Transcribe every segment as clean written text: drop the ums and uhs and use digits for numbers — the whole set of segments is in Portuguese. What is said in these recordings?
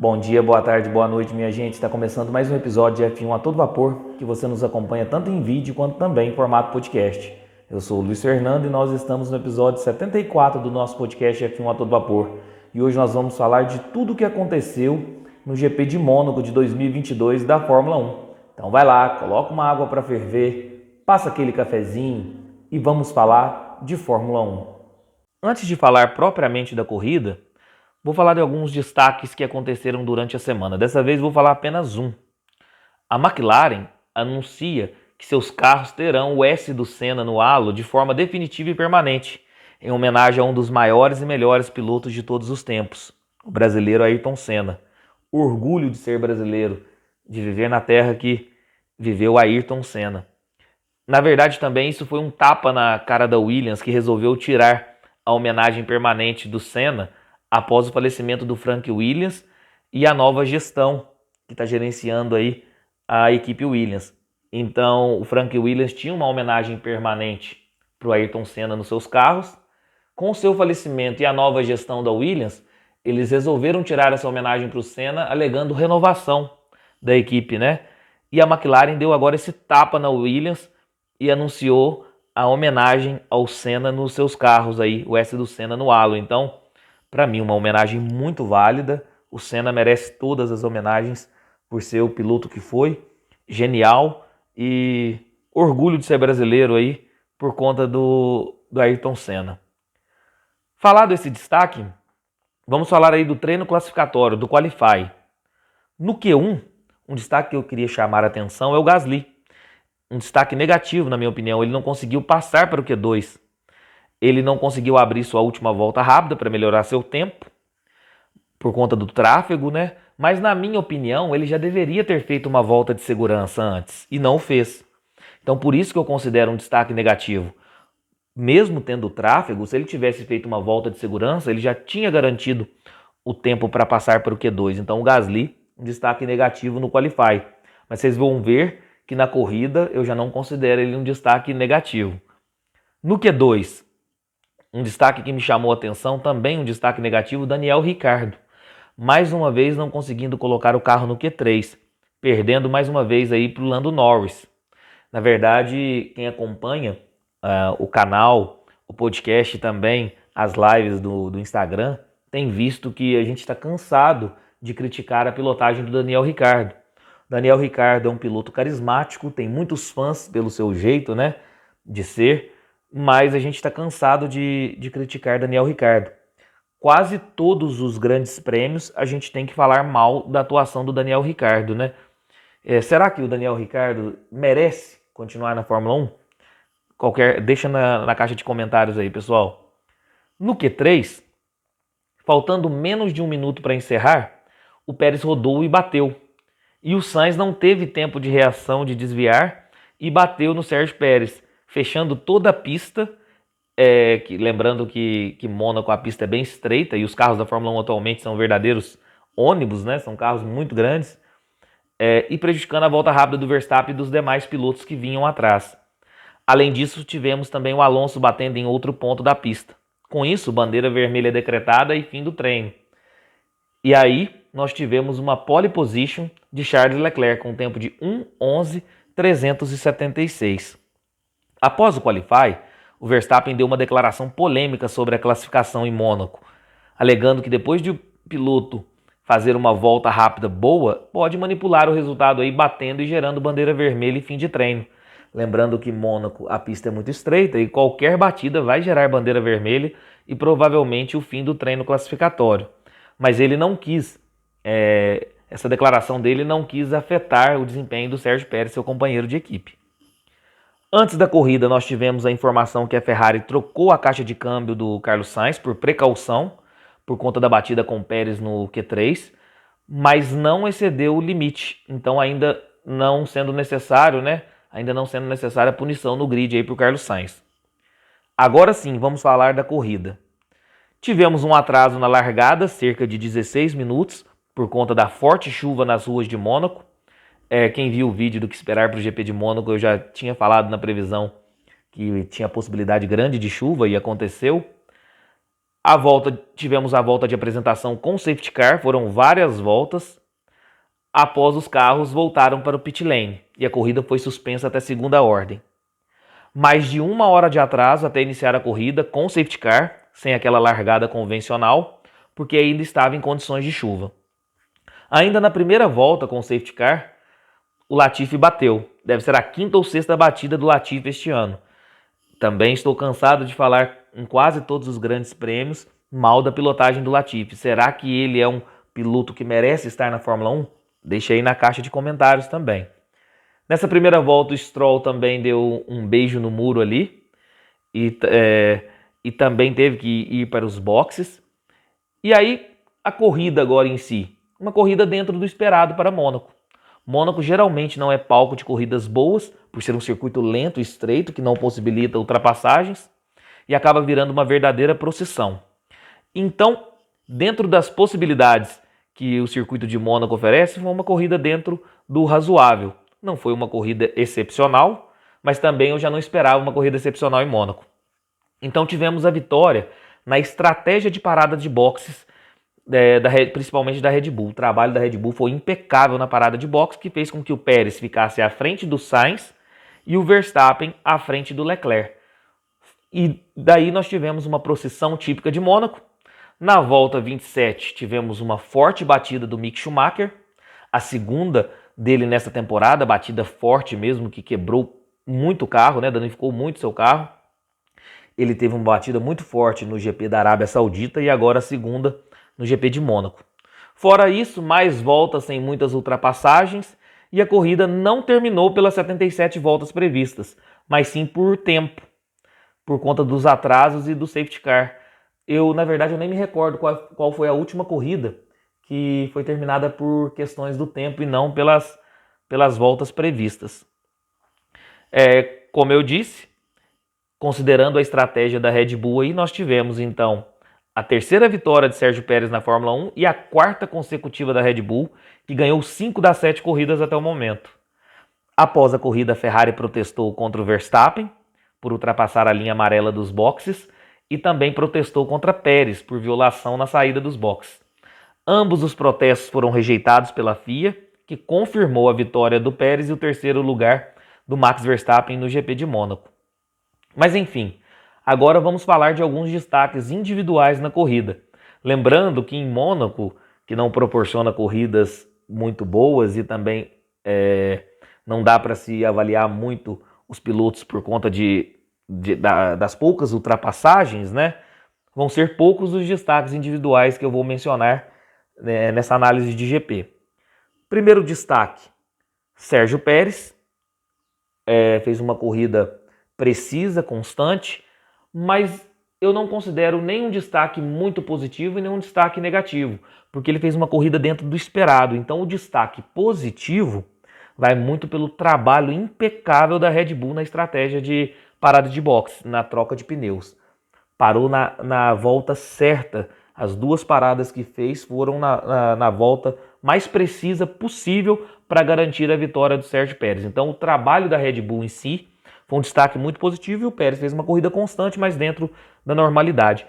Bom dia, boa tarde, boa noite, minha gente. Está começando mais um episódio de F1 a todo vapor, que você nos acompanha tanto em vídeo quanto também em formato podcast. Eu sou o Luiz Fernando e nós estamos no episódio 74 do nosso podcast F1 a todo vapor. E hoje nós vamos falar de tudo o que aconteceu no GP de Mônaco de 2022 da Fórmula 1. Então vai lá, coloca uma água para ferver, passa aquele cafezinho e vamos falar de Fórmula 1. Antes de falar propriamente da corrida, vou falar de alguns destaques que aconteceram durante a semana. Dessa vez vou falar apenas um. A McLaren anuncia que seus carros terão o S do Senna no halo de forma definitiva e permanente, em homenagem a um dos maiores e melhores pilotos de todos os tempos, o brasileiro Ayrton Senna. Orgulho de ser brasileiro, de viver na terra que viveu Ayrton Senna. Na verdade também isso foi um tapa na cara da Williams, que resolveu tirar a homenagem permanente do Senna após o falecimento do Frank Williams e a nova gestão que está gerenciando aí a equipe Williams. Então, o Frank Williams tinha uma homenagem permanente para o Ayrton Senna nos seus carros. Com o seu falecimento e a nova gestão da Williams, eles resolveram tirar essa homenagem para o Senna, alegando renovação da equipe, né? E a McLaren deu agora esse tapa na Williams e anunciou a homenagem ao Senna nos seus carros aí, o S do Senna no halo. Então, para mim, uma homenagem muito válida. O Senna merece todas as homenagens por ser o piloto que foi, genial e orgulho de ser brasileiro aí por conta do Ayrton Senna. Falado desse destaque, vamos falar aí do treino classificatório, do Qualify. No Q1, um destaque que eu queria chamar a atenção é o Gasly. Um destaque negativo, na minha opinião, ele não conseguiu passar para o Q2. Ele não conseguiu abrir sua última volta rápida para melhorar seu tempo, por conta do tráfego, né? Mas na minha opinião, ele já deveria ter feito uma volta de segurança antes, e não o fez. Então por isso que eu considero um destaque negativo. Mesmo tendo tráfego, se ele tivesse feito uma volta de segurança, ele já tinha garantido o tempo para passar para o Q2. Então o Gasly, um destaque negativo no Qualify. Mas vocês vão ver que na corrida eu já não considero ele um destaque negativo. No Q2, um destaque que me chamou a atenção, também um destaque negativo, Daniel Ricciardo. Mais uma vez não conseguindo colocar o carro no Q3, perdendo mais uma vez aí para o Lando Norris. Na verdade, quem acompanha o canal, o podcast também, as lives do Instagram, tem visto que a gente está cansado de criticar a pilotagem do Daniel Ricciardo. Daniel Ricciardo é um piloto carismático, tem muitos fãs pelo seu jeito, né, de ser, mas a gente está cansado de criticar Daniel Ricciardo. Quase todos os grandes prêmios a gente tem que falar mal da atuação do Daniel Ricciardo, né? Será que o Daniel Ricciardo merece continuar na Fórmula 1? Deixa na caixa de comentários aí, pessoal. No Q3, faltando menos de um minuto para encerrar, o Pérez rodou e bateu. E o Sainz não teve tempo de reação, de desviar, e bateu no Sérgio Pérez, fechando toda a pista. Lembrando que Mônaco, a pista é bem estreita e os carros da Fórmula 1 atualmente são verdadeiros ônibus, né? São carros muito grandes, e prejudicando a volta rápida do Verstappen e dos demais pilotos que vinham atrás. Além disso, tivemos também o Alonso batendo em outro ponto da pista. Com isso, bandeira vermelha decretada e fim do treino. E aí, nós tivemos uma pole position de Charles Leclerc com um tempo de 1:11.376. Após o Qualify, o Verstappen deu uma declaração polêmica sobre a classificação em Mônaco, alegando que depois de o piloto fazer uma volta rápida boa, pode manipular o resultado aí batendo e gerando bandeira vermelha e fim de treino. Lembrando que Mônaco, a pista é muito estreita e qualquer batida vai gerar bandeira vermelha e provavelmente o fim do treino classificatório. Mas ele não quis, essa declaração dele não quis afetar o desempenho do Sérgio Pérez, seu companheiro de equipe. Antes da corrida, nós tivemos a informação que a Ferrari trocou a caixa de câmbio do Carlos Sainz por precaução, por conta da batida com o Pérez no Q3, mas não excedeu o limite. Então, ainda não sendo necessário, né? Ainda não sendo necessária a punição no grid aí para o Carlos Sainz. Agora sim, vamos falar da corrida. Tivemos um atraso na largada, cerca de 16 minutos, por conta da forte chuva nas ruas de Mônaco. Quem viu o vídeo do que esperar para o GP de Mônaco, eu já tinha falado na previsão que tinha possibilidade grande de chuva e aconteceu. Tivemos a volta de apresentação com safety car, foram várias voltas. Após os carros voltaram para o pit lane e a corrida foi suspensa até segunda ordem. Mais de 1 hora de atraso até iniciar a corrida com safety car, sem aquela largada convencional, porque ainda estava em condições de chuva. Ainda na primeira volta com safety car, o Latifi bateu. Deve ser a 5ª ou 6ª batida do Latifi este ano. Também estou cansado de falar em quase todos os grandes prêmios mal da pilotagem do Latifi. Será que ele é um piloto que merece estar na Fórmula 1? Deixa aí na caixa de comentários também. Nessa primeira volta, o Stroll também deu um beijo no muro ali e também teve que ir para os boxes. E aí, a corrida agora em si. Uma corrida dentro do esperado para Mônaco. Mônaco geralmente não é palco de corridas boas, por ser um circuito lento e estreito que não possibilita ultrapassagens e acaba virando uma verdadeira procissão. Então, dentro das possibilidades que o circuito de Mônaco oferece, foi uma corrida dentro do razoável. Não foi uma corrida excepcional, mas também eu já não esperava uma corrida excepcional em Mônaco. Então tivemos a vitória na estratégia de parada de boxes, principalmente da Red Bull. O trabalho da Red Bull foi impecável na parada de boxe, que fez com que o Pérez ficasse à frente do Sainz e o Verstappen à frente do Leclerc. E daí nós tivemos uma procissão típica de Mônaco. Na volta 27 tivemos uma forte batida do Mick Schumacher, a segunda dele nessa temporada, batida forte mesmo, que quebrou muito o carro, danificou muito seu carro. Ele teve uma batida muito forte no GP da Arábia Saudita e agora a segunda no GP de Mônaco. Fora isso, mais voltas sem muitas ultrapassagens e a corrida não terminou pelas 77 voltas previstas, mas sim por tempo, por conta dos atrasos e do safety car. Na verdade, eu nem me recordo qual foi a última corrida que foi terminada por questões do tempo e não pelas voltas previstas. Como eu disse, considerando a estratégia da Red Bull, aí nós tivemos então a terceira vitória de Sérgio Pérez na Fórmula 1 e a 4ª consecutiva da Red Bull, que ganhou 5 das 7 corridas até o momento. Após a corrida, a Ferrari protestou contra o Verstappen por ultrapassar a linha amarela dos boxes e também protestou contra Pérez por violação na saída dos boxes. Ambos os protestos foram rejeitados pela FIA, que confirmou a vitória do Pérez e o terceiro lugar do Max Verstappen no GP de Mônaco. Mas enfim, agora vamos falar de alguns destaques individuais na corrida. Lembrando que em Mônaco, que não proporciona corridas muito boas e também não dá para se avaliar muito os pilotos por conta das poucas ultrapassagens, vão ser poucos os destaques individuais que eu vou mencionar nessa análise de GP. Primeiro destaque, Sérgio Pérez, fez uma corrida precisa, constante, mas eu não considero nenhum destaque muito positivo e nenhum destaque negativo, porque ele fez uma corrida dentro do esperado. Então o destaque positivo vai muito pelo trabalho impecável da Red Bull na estratégia de parada de boxe, na troca de pneus. Parou na volta certa. As duas paradas que fez foram na volta mais precisa possível para garantir a vitória do Sérgio Pérez. Então o trabalho da Red Bull em si foi um destaque muito positivo e o Pérez fez uma corrida constante, mas dentro da normalidade.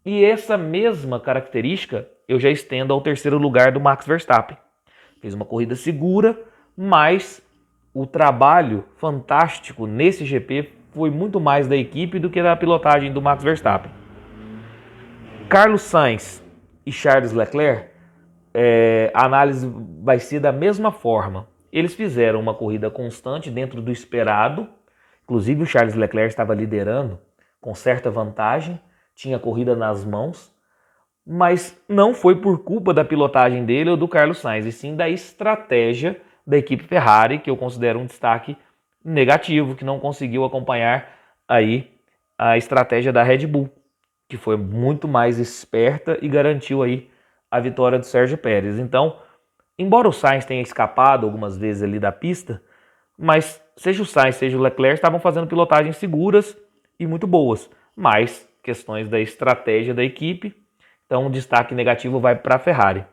E essa mesma característica eu já estendo ao terceiro lugar do Max Verstappen. Fez uma corrida segura, mas o trabalho fantástico nesse GP foi muito mais da equipe do que da pilotagem do Max Verstappen. Carlos Sainz e Charles Leclerc, a análise vai ser da mesma forma. Eles fizeram uma corrida constante dentro do esperado. Inclusive o Charles Leclerc estava liderando com certa vantagem, tinha a corrida nas mãos, mas não foi por culpa da pilotagem dele ou do Carlos Sainz, e sim da estratégia da equipe Ferrari, que eu considero um destaque negativo, que não conseguiu acompanhar aí a estratégia da Red Bull, que foi muito mais esperta e garantiu aí a vitória do Sérgio Pérez. Então, embora o Sainz tenha escapado algumas vezes ali da pista, mas seja o Sainz, seja o Leclerc, estavam fazendo pilotagens seguras e muito boas, mas questões da estratégia da equipe, então o destaque negativo vai para a Ferrari.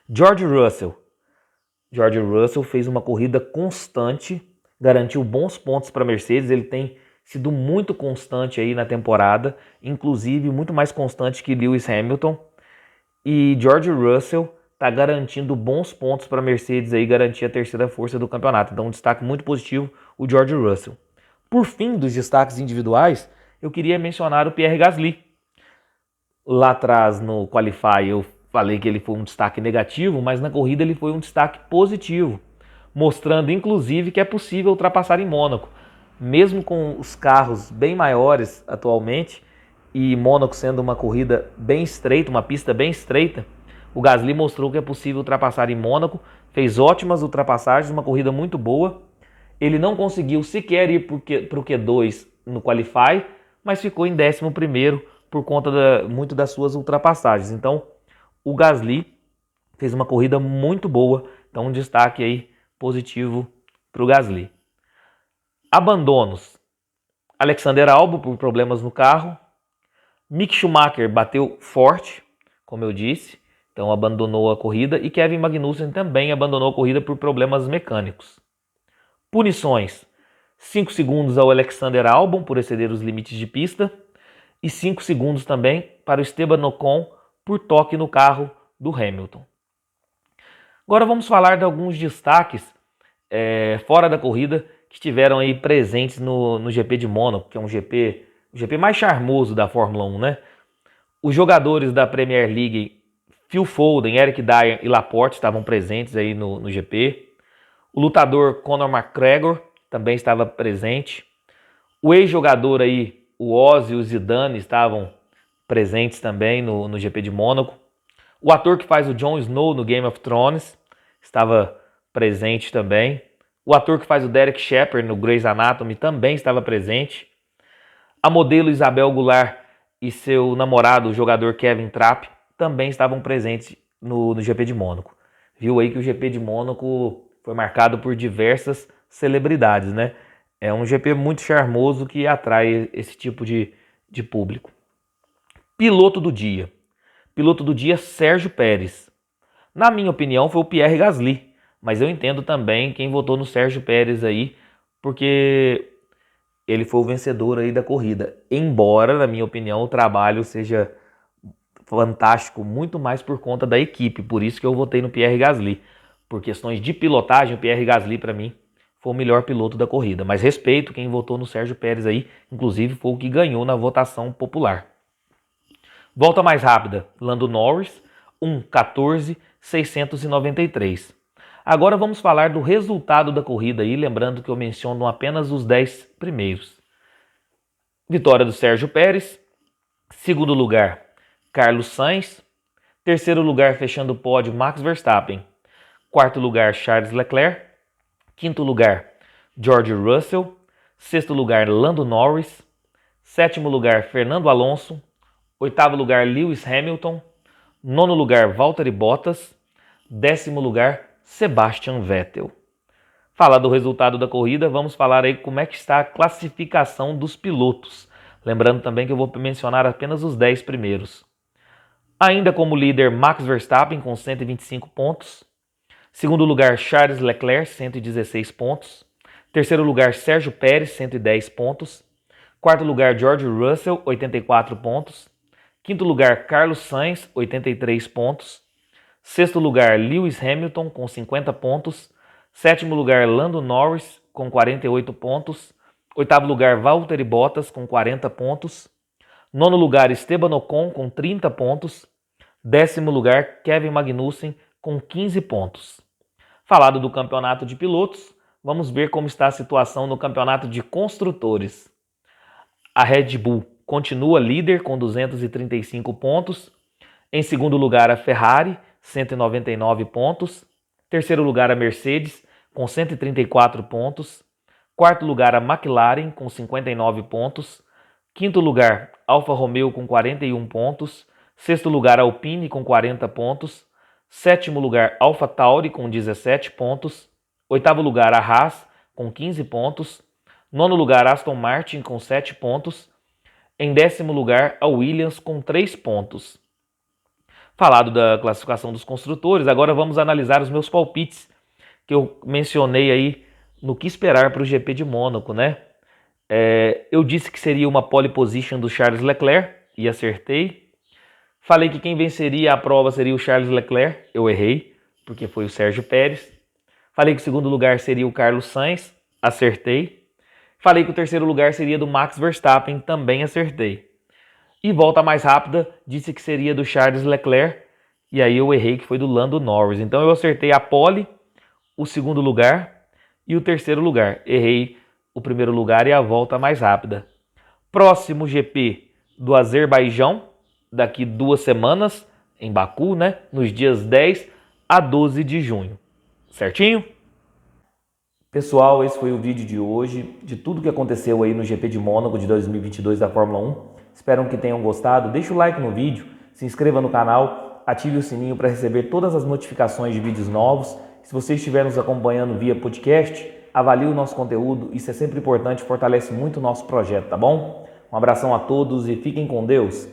George Russell fez uma corrida constante, garantiu bons pontos para a Mercedes, ele tem sido muito constante aí na temporada, inclusive muito mais constante que Lewis Hamilton. E George Russell está garantindo bons pontos para a Mercedes aí, garantir a terceira força do campeonato. Então um destaque muito positivo o George Russell. Por fim dos destaques individuais, eu queria mencionar o Pierre Gasly. Lá atrás no Qualify eu falei que ele foi um destaque negativo, mas na corrida ele foi um destaque positivo, mostrando inclusive que é possível ultrapassar em Mônaco. Mesmo com os carros bem maiores atualmente, e Mônaco sendo uma corrida bem estreita, uma pista bem estreita, o Gasly mostrou que é possível ultrapassar em Mônaco, fez ótimas ultrapassagens, uma corrida muito boa. Ele não conseguiu sequer ir para o Q2 no Qualify, mas ficou em 11º por conta muito das suas ultrapassagens. Então, o Gasly fez uma corrida muito boa, então um destaque aí positivo para o Gasly. Abandonos: Alexander Albon por problemas no carro, Mick Schumacher bateu forte, como eu disse, então abandonou a corrida, e Kevin Magnussen também abandonou a corrida por problemas mecânicos. Punições: 5 segundos ao Alexander Albon por exceder os limites de pista e 5 segundos também para o Esteban Ocon por toque no carro do Hamilton. Agora vamos falar de alguns destaques fora da corrida que estiveram aí presentes no GP de Mônaco, que é o GP mais charmoso da Fórmula 1, né? Os jogadores da Premier League, Phil Foden, Eric Dyer e Laporte estavam presentes aí no GP. O lutador Conor McGregor também estava presente. O ex-jogador aí, o Ozzy e o Zidane estavam presentes também no GP de Mônaco. O ator que faz o Jon Snow no Game of Thrones estava presente também. O ator que faz o Derek Shepherd no Grey's Anatomy também estava presente. A modelo Isabel Goulart e seu namorado, o jogador Kevin Trapp, também estavam presentes no GP de Mônaco. Viu aí que o GP de Mônaco foi marcado por diversas celebridades, né? É um GP muito charmoso que atrai esse tipo de público. Piloto do dia. Piloto do dia, Sérgio Pérez. Na minha opinião, foi o Pierre Gasly, mas eu entendo também quem votou no Sérgio Pérez aí, porque ele foi o vencedor aí da corrida. Embora, na minha opinião, o trabalho seja fantástico, muito mais por conta da equipe. Por isso que eu votei no Pierre Gasly. Por questões de pilotagem, o Pierre Gasly, para mim, foi o melhor piloto da corrida. Mas respeito quem votou no Sérgio Pérez aí, inclusive foi o que ganhou na votação popular. Volta mais rápida, Lando Norris, 1:14.693. Agora vamos falar do resultado da corrida aí, lembrando que eu menciono apenas os 10 primeiros. Vitória do Sérgio Pérez, segundo lugar, Carlos Sainz, terceiro lugar, fechando o pódio, Max Verstappen, quarto lugar, Charles Leclerc, quinto lugar, George Russell, sexto lugar, Lando Norris, sétimo lugar, Fernando Alonso, oitavo lugar, Lewis Hamilton, nono lugar, Valtteri Bottas, décimo lugar, Sebastian Vettel. Falar do resultado da corrida, vamos falar aí como é que está a classificação dos pilotos. Lembrando também que eu vou mencionar apenas os 10 primeiros. Ainda como líder, Max Verstappen com 125 pontos. Segundo lugar, Charles Leclerc, 116 pontos. Terceiro lugar, Sérgio Pérez, 110 pontos. Quarto lugar, George Russell, 84 pontos. Quinto lugar, Carlos Sainz, 83 pontos. Sexto lugar, Lewis Hamilton, com 50 pontos. Sétimo lugar, Lando Norris, com 48 pontos. Oitavo lugar, Valtteri Bottas, com 40 pontos. Nono lugar, Esteban Ocon, com 30 pontos. Décimo lugar, Kevin Magnussen, com 15 pontos. Falado do campeonato de pilotos, vamos ver como está a situação no campeonato de construtores. A Red Bull continua líder com 235 pontos. Em segundo lugar, a Ferrari, 199 pontos. Terceiro lugar, a Mercedes, com 134 pontos. Quarto lugar, a McLaren, com 59 pontos. Quinto lugar, Alfa Romeo, com 41 pontos. Sexto lugar, Alpine, com 40 pontos. Sétimo lugar, Alfa Tauri, com 17 pontos. Oitavo lugar, a Haas, com 15 pontos. Nono lugar, Aston Martin, com 7 pontos. Em décimo lugar, a Williams, com 3 pontos. Falado da classificação dos construtores, agora vamos analisar os meus palpites, que eu mencionei aí no que esperar para o GP de Mônaco, né? Eu disse que seria uma pole position do Charles Leclerc e acertei. Falei que quem venceria a prova seria o Charles Leclerc, eu errei, porque foi o Sérgio Pérez. Falei que o segundo lugar seria o Carlos Sainz, acertei. Falei que o terceiro lugar seria do Max Verstappen, também acertei. E volta mais rápida, disse que seria do Charles Leclerc, e aí eu errei que foi do Lando Norris. Então eu acertei a pole, o segundo lugar e o terceiro lugar. Errei o primeiro lugar e a volta mais rápida. Próximo GP do Azerbaijão, daqui 2 semanas, em Baku, né? Nos dias 10 a 12 de junho. Certinho? Pessoal, esse foi o vídeo de hoje, de tudo que aconteceu aí no GP de Mônaco de 2022 da Fórmula 1. Espero que tenham gostado. Deixa o like no vídeo, se inscreva no canal, ative o sininho para receber todas as notificações de vídeos novos. Se você estiver nos acompanhando via podcast, avalie o nosso conteúdo, isso é sempre importante, fortalece muito o nosso projeto, tá bom? Um abração a todos e fiquem com Deus.